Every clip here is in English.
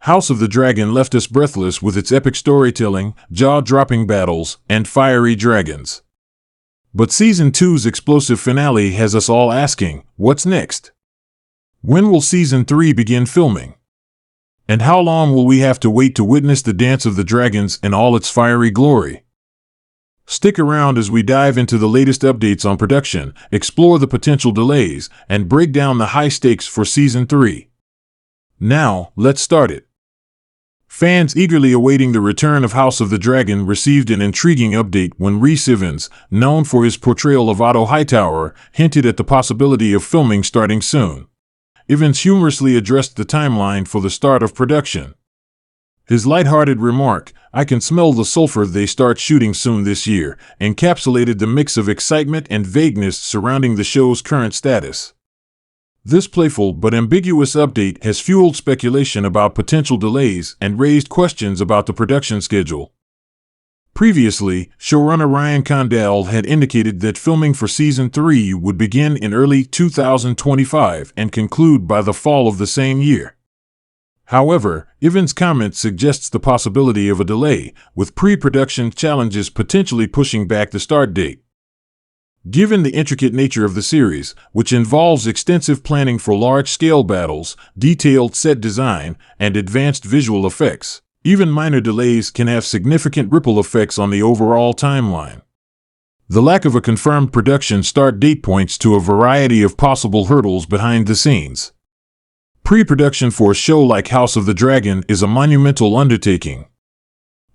House of the Dragon left us breathless with its epic storytelling, jaw-dropping battles, and fiery dragons. But Season 2's explosive finale has us all asking, what's next? When will Season 3 begin filming? And how long will we have to wait to witness the Dance of the Dragons in all its fiery glory? Stick around as we dive into the latest updates on production, explore the potential delays, and break down the high stakes for Season 3. Now, let's start it. Fans eagerly awaiting the return of House of the Dragon received an intriguing update when Rhys Ifans, known for his portrayal of Otto Hightower, hinted at the possibility of filming starting soon. Ifans humorously addressed the timeline for the start of production. His lighthearted remark, "I can smell the sulfur, they start shooting soon this year," encapsulated the mix of excitement and vagueness surrounding the show's current status. This playful but ambiguous update has fueled speculation about potential delays and raised questions about the production schedule. Previously, showrunner Ryan Condal had indicated that filming for Season 3 would begin in early 2025 and conclude by the fall of the same year. However, Ifans' comment suggests the possibility of a delay, with pre-production challenges potentially pushing back the start date. Given the intricate nature of the series, which involves extensive planning for large-scale battles, detailed set design, and advanced visual effects, even minor delays can have significant ripple effects on the overall timeline. The lack of a confirmed production start date points to a variety of possible hurdles behind the scenes. Pre-production for a show like House of the Dragon is a monumental undertaking.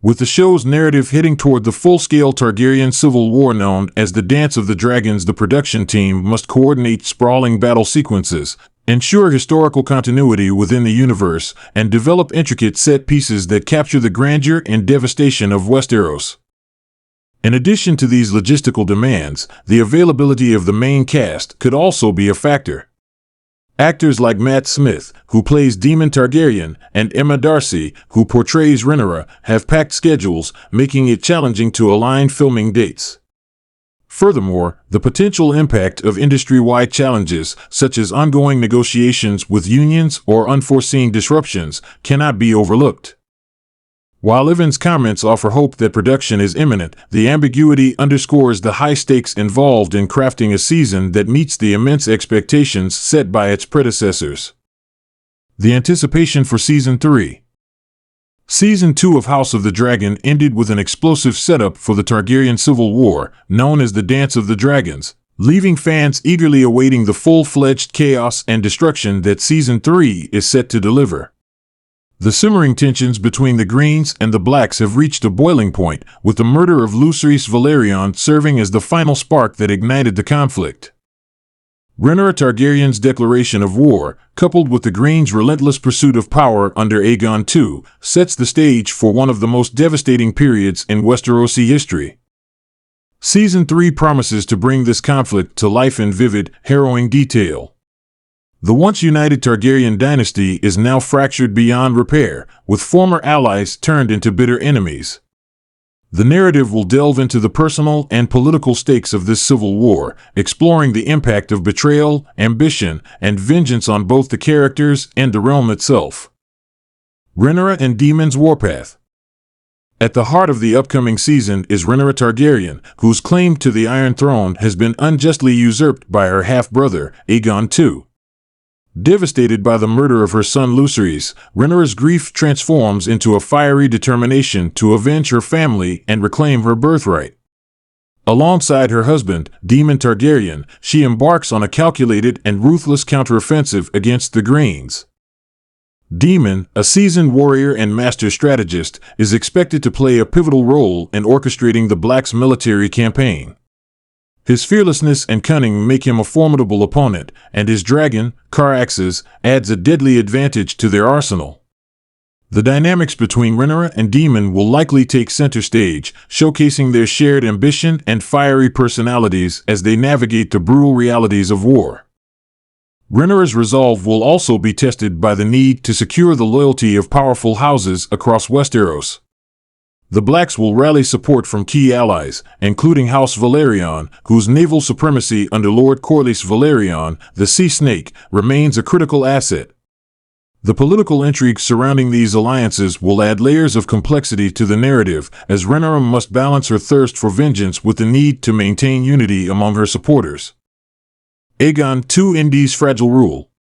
With the show's narrative heading toward the full-scale Targaryen civil war known as the Dance of the Dragons, the production team must coordinate sprawling battle sequences, ensure historical continuity within the universe, and develop intricate set pieces that capture the grandeur and devastation of Westeros. In addition to these logistical demands, the availability of the main cast could also be a factor. Actors like Matt Smith, who plays Daemon Targaryen, and Emma Darcy, who portrays Rhaenyra, have packed schedules, making it challenging to align filming dates. Furthermore, the potential impact of industry-wide challenges, such as ongoing negotiations with unions or unforeseen disruptions, cannot be overlooked. While Ifans' comments offer hope that production is imminent, the ambiguity underscores the high stakes involved in crafting a season that meets the immense expectations set by its predecessors. The anticipation for Season 3. Season 2 of House of the Dragon ended with an explosive setup for the Targaryen civil war, known as the Dance of the Dragons, leaving fans eagerly awaiting the full-fledged chaos and destruction that Season 3 is set to deliver. The simmering tensions between the Greens and the Blacks have reached a boiling point, with the murder of Rhys Ifans serving as the final spark that ignited the conflict. Rhaenyra Targaryen's declaration of war, coupled with the Greens' relentless pursuit of power under Aegon II, sets the stage for one of the most devastating periods in Westerosi history. Season 3 promises to bring this conflict to life in vivid, harrowing detail. The once united Targaryen dynasty is now fractured beyond repair, with former allies turned into bitter enemies. The narrative will delve into the personal and political stakes of this civil war, exploring the impact of betrayal, ambition, and vengeance on both the characters and the realm itself. Rhaenyra and Daemon's warpath. At the heart of the upcoming season is Rhaenyra Targaryen, whose claim to the Iron Throne has been unjustly usurped by her half-brother, Aegon II. Devastated by the murder of her son Rhys, Rhaenyra's grief transforms into a fiery determination to avenge her family and reclaim her birthright. Alongside her husband, Daemon Targaryen, she embarks on a calculated and ruthless counteroffensive against the Greens. Daemon, a seasoned warrior and master strategist, is expected to play a pivotal role in orchestrating the Blacks' military campaign. His fearlessness and cunning make him a formidable opponent, and his dragon, Caraxes, adds a deadly advantage to their arsenal. The dynamics between Rhaenyra and Daemon will likely take center stage, showcasing their shared ambition and fiery personalities as they navigate the brutal realities of war. Rhaenyra's resolve will also be tested by the need to secure the loyalty of powerful houses across Westeros. The Blacks will rally support from key allies, including House Velaryon, whose naval supremacy under Lord Corlys Velaryon, the Sea Snake, remains a critical asset. The political intrigue surrounding these alliances will add layers of complexity to the narrative, as Rhaenyra must balance her thirst for vengeance with the need to maintain unity among her supporters. Aegon II Indy's fragile rule.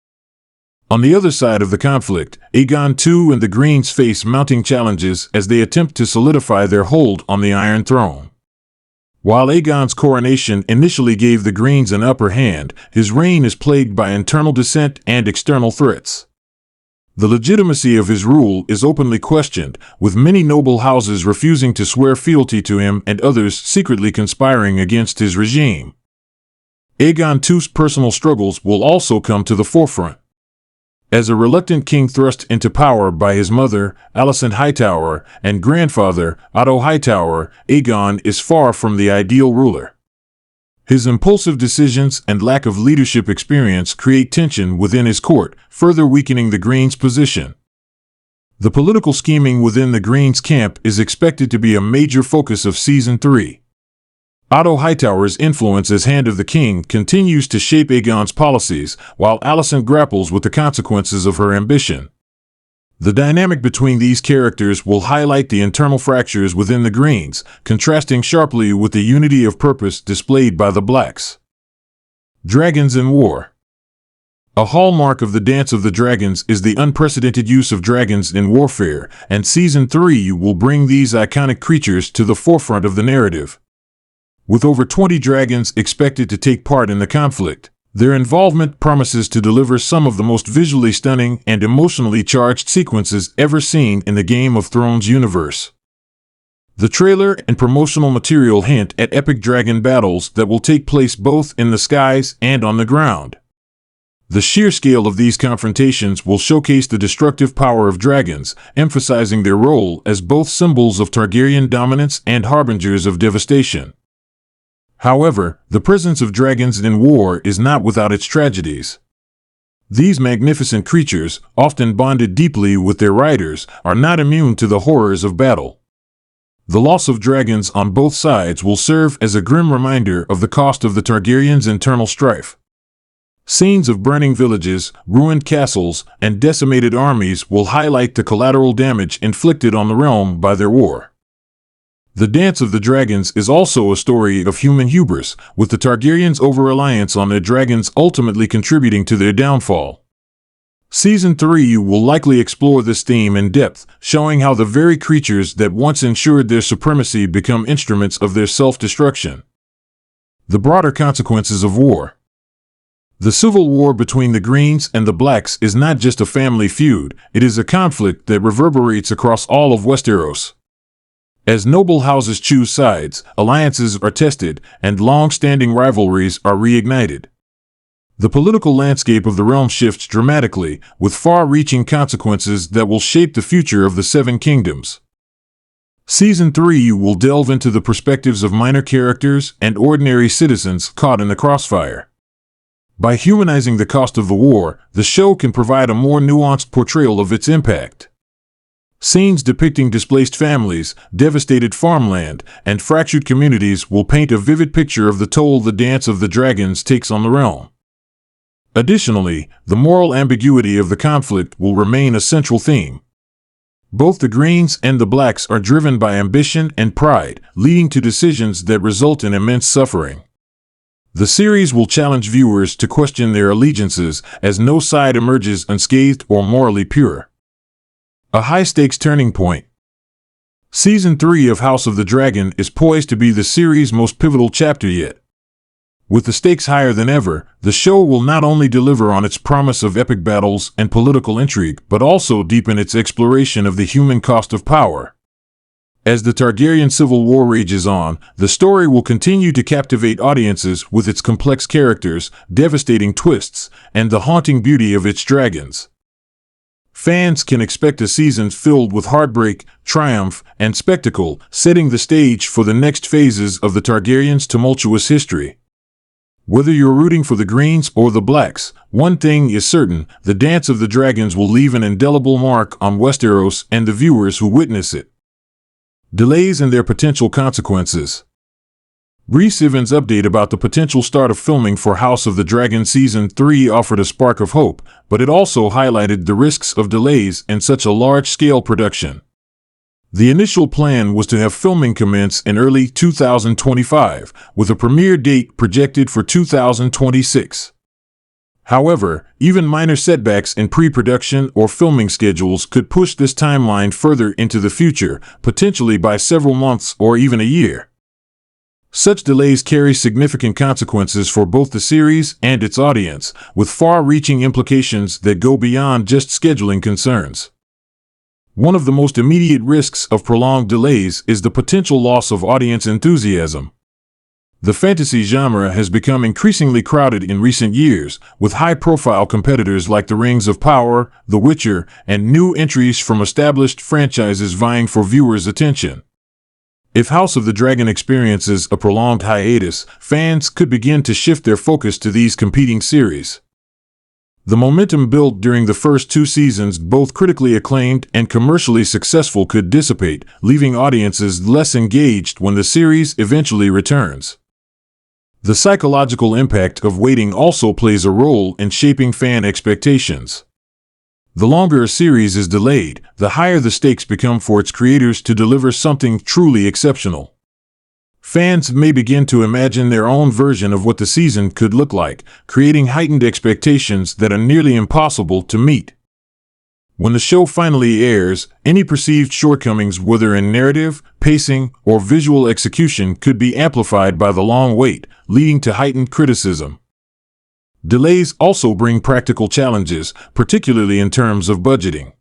On the other side of the conflict, Aegon II and the Greens face mounting challenges as they attempt to solidify their hold on the Iron Throne. While Aegon's coronation initially gave the Greens an upper hand, his reign is plagued by internal dissent and external threats. The legitimacy of his rule is openly questioned, with many noble houses refusing to swear fealty to him and others secretly conspiring against his regime. Aegon II's personal struggles will also come to the forefront. As a reluctant king thrust into power by his mother, Alicent Hightower, and grandfather, Otto Hightower, Aegon is far from the ideal ruler. His impulsive decisions and lack of leadership experience create tension within his court, further weakening the Greens' position. The political scheming within the Greens camp is expected to be a major focus of Season 3. Otto Hightower's influence as Hand of the King continues to shape Aegon's policies, while Alicent grapples with the consequences of her ambition. The dynamic between these characters will highlight the internal fractures within the Greens, contrasting sharply with the unity of purpose displayed by the Blacks. Dragons in War. A hallmark of the Dance of the Dragons is the unprecedented use of dragons in warfare, and Season 3 will bring these iconic creatures to the forefront of the narrative. With over 20 dragons expected to take part in the conflict, their involvement promises to deliver some of the most visually stunning and emotionally charged sequences ever seen in the Game of Thrones universe. The trailer and promotional material hint at epic dragon battles that will take place both in the skies and on the ground. The sheer scale of these confrontations will showcase the destructive power of dragons, emphasizing their role as both symbols of Targaryen dominance and harbingers of devastation. However, the presence of dragons in war is not without its tragedies. These magnificent creatures, often bonded deeply with their riders, are not immune to the horrors of battle. The loss of dragons on both sides will serve as a grim reminder of the cost of the Targaryens' internal strife. Scenes of burning villages, ruined castles, and decimated armies will highlight the collateral damage inflicted on the realm by their war. The Dance of the Dragons is also a story of human hubris, with the Targaryens' over-reliance on their dragons ultimately contributing to their downfall. Season 3 will likely explore this theme in depth, showing how the very creatures that once ensured their supremacy become instruments of their self-destruction. The broader consequences of war. The civil war between the Greens and the Blacks is not just a family feud, it is a conflict that reverberates across all of Westeros. As noble houses choose sides, alliances are tested, and long-standing rivalries are reignited. The political landscape of the realm shifts dramatically, with far-reaching consequences that will shape the future of the Seven Kingdoms. Season 3 will delve into the perspectives of minor characters and ordinary citizens caught in the crossfire. By humanizing the cost of the war, the show can provide a more nuanced portrayal of its impact. Scenes depicting displaced families, devastated farmland, and fractured communities will paint a vivid picture of the toll the Dance of the Dragons takes on the realm. Additionally, the moral ambiguity of the conflict will remain a central theme. Both the Greens and the Blacks are driven by ambition and pride, leading to decisions that result in immense suffering. The series will challenge viewers to question their allegiances, as no side emerges unscathed or morally pure. A high-stakes turning point. Season 3 of House of the Dragon is poised to be the series' most pivotal chapter yet. With the stakes higher than ever, the show will not only deliver on its promise of epic battles and political intrigue, but also deepen its exploration of the human cost of power. As the Targaryen civil war rages on, the story will continue to captivate audiences with its complex characters, devastating twists, and the haunting beauty of its dragons. Fans can expect a season filled with heartbreak, triumph, and spectacle, setting the stage for the next phases of the Targaryens' tumultuous history. Whether you're rooting for the Greens or the Blacks, one thing is certain: the Dance of the Dragons will leave an indelible mark on Westeros and the viewers who witness it. Delays and their potential consequences. Rhys Ifans' update about the potential start of filming for House of the Dragon Season 3 offered a spark of hope, but it also highlighted the risks of delays in such a large-scale production. The initial plan was to have filming commence in early 2025, with a premiere date projected for 2026. However, even minor setbacks in pre-production or filming schedules could push this timeline further into the future, potentially by several months or even a year. Such delays carry significant consequences for both the series and its audience, with far-reaching implications that go beyond just scheduling concerns. One of the most immediate risks of prolonged delays is the potential loss of audience enthusiasm. The fantasy genre has become increasingly crowded in recent years, with high-profile competitors like The Rings of Power, The Witcher, and new entries from established franchises vying for viewers' attention. If House of the Dragon experiences a prolonged hiatus, fans could begin to shift their focus to these competing series. The momentum built during the first 2 seasons, both critically acclaimed and commercially successful, could dissipate, leaving audiences less engaged when the series eventually returns. The psychological impact of waiting also plays a role in shaping fan expectations. The longer a series is delayed, the higher the stakes become for its creators to deliver something truly exceptional. Fans may begin to imagine their own version of what the season could look like, creating heightened expectations that are nearly impossible to meet. When the show finally airs, any perceived shortcomings, whether in narrative, pacing, or visual execution, could be amplified by the long wait, leading to heightened criticism. Delays also bring practical challenges, particularly in terms of budgeting.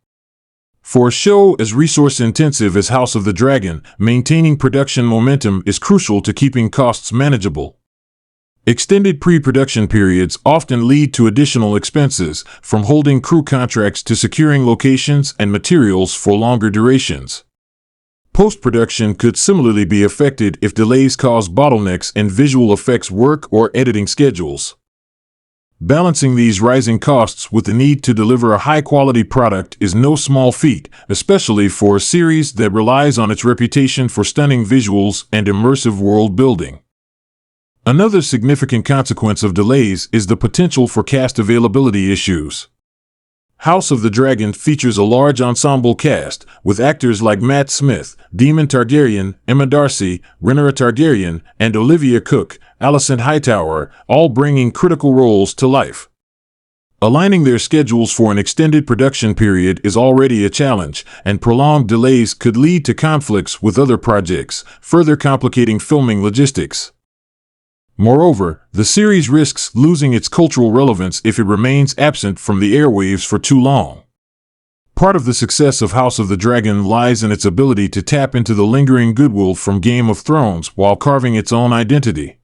For a show as resource-intensive as House of the Dragon, maintaining production momentum is crucial to keeping costs manageable. Extended pre-production periods often lead to additional expenses, from holding crew contracts to securing locations and materials for longer durations. Post-production could similarly be affected if delays cause bottlenecks in visual effects work or editing schedules. Balancing these rising costs with the need to deliver a high-quality product is no small feat, especially for a series that relies on its reputation for stunning visuals and immersive world building. Another significant consequence of delays is the potential for cast availability issues. House of the Dragon features a large ensemble cast, with actors like Matt Smith, Daemon Targaryen, Emma Darcy, Rhaenyra Targaryen, and Olivia Cooke, Alicent Hightower, all bringing critical roles to life. Aligning their schedules for an extended production period is already a challenge, and prolonged delays could lead to conflicts with other projects, further complicating filming logistics. Moreover, the series risks losing its cultural relevance if it remains absent from the airwaves for too long. Part of the success of House of the Dragon lies in its ability to tap into the lingering goodwill from Game of Thrones while carving its own identity.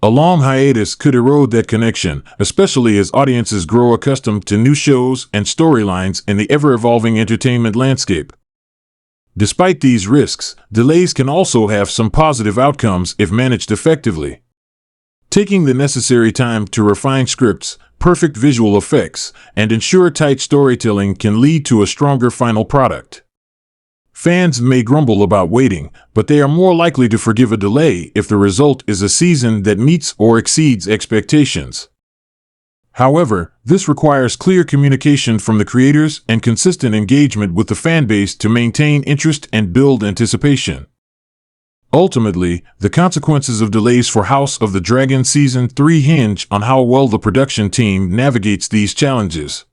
A long hiatus could erode that connection, especially as audiences grow accustomed to new shows and storylines in the ever-evolving entertainment landscape. Despite these risks, delays can also have some positive outcomes if managed effectively. Taking the necessary time to refine scripts, perfect visual effects, and ensure tight storytelling can lead to a stronger final product. Fans may grumble about waiting, but they are more likely to forgive a delay if the result is a season that meets or exceeds expectations. However, this requires clear communication from the creators and consistent engagement with the fanbase to maintain interest and build anticipation. Ultimately, the consequences of delays for House of the Dragon Season 3 hinge on how well the production team navigates these challenges.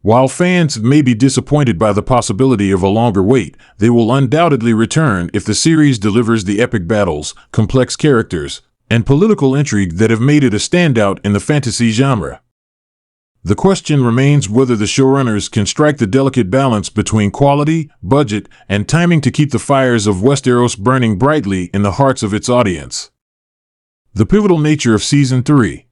While fans may be disappointed by the possibility of a longer wait, they will undoubtedly return if the series delivers the epic battles, complex characters, and political intrigue that have made it a standout in the fantasy genre. The question remains whether the showrunners can strike the delicate balance between quality, budget, and timing to keep the fires of Westeros burning brightly in the hearts of its audience. The pivotal nature of Season 3.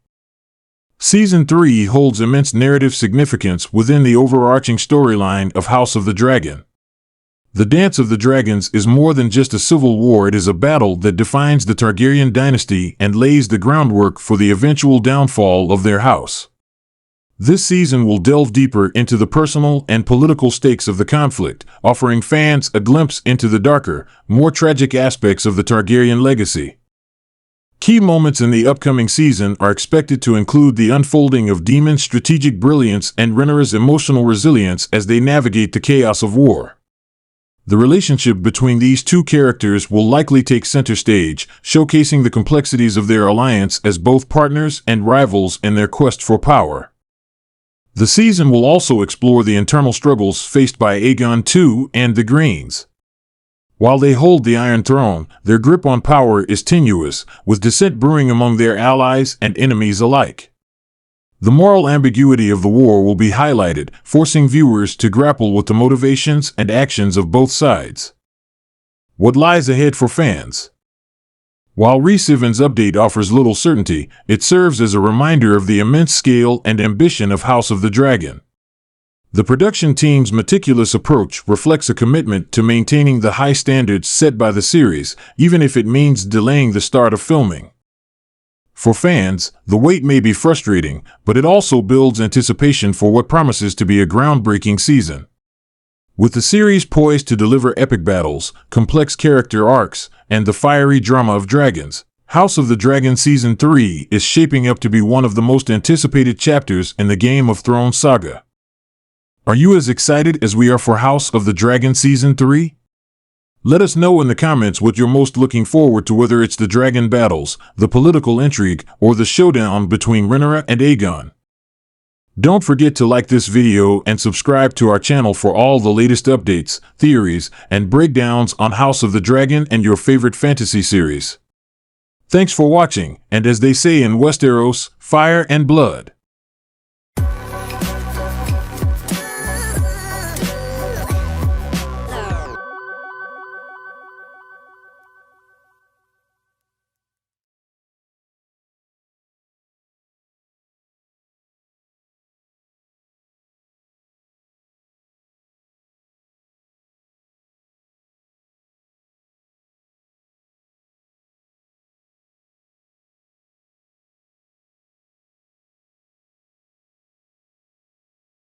Season 3 holds immense narrative significance within the overarching storyline of House of the Dragon. The Dance of the Dragons is more than just a civil war. It is a battle that defines the Targaryen dynasty and lays the groundwork for the eventual downfall of their house. This season will delve deeper into the personal and political stakes of the conflict, offering fans a glimpse into the darker, more tragic aspects of the Targaryen legacy. Key moments in the upcoming season are expected to include the unfolding of Daemon's strategic brilliance and Rhaenyra's emotional resilience as they navigate the chaos of war. The relationship between these two characters will likely take center stage, showcasing the complexities of their alliance as both partners and rivals in their quest for power. The season will also explore the internal struggles faced by Aegon II and the Greens. While they hold the Iron Throne, their grip on power is tenuous, with dissent brewing among their allies and enemies alike. The moral ambiguity of the war will be highlighted, forcing viewers to grapple with the motivations and actions of both sides. What lies ahead for fans? While Rhys Ifans' update offers little certainty, it serves as a reminder of the immense scale and ambition of House of the Dragon. The production team's meticulous approach reflects a commitment to maintaining the high standards set by the series, even if it means delaying the start of filming. For fans, the wait may be frustrating, but it also builds anticipation for what promises to be a groundbreaking season. With the series poised to deliver epic battles, complex character arcs, and the fiery drama of dragons, House of the Dragon Season 3 is shaping up to be one of the most anticipated chapters in the Game of Thrones saga. Are you as excited as we are for House of the Dragon Season 3? Let us know in the comments what you're most looking forward to, whether it's the dragon battles, the political intrigue, or the showdown between Rhaenyra and Aegon. Don't forget to like this video and subscribe to our channel for all the latest updates, theories, and breakdowns on House of the Dragon and your favorite fantasy series. Thanks for watching, and as they say in Westeros, fire and blood.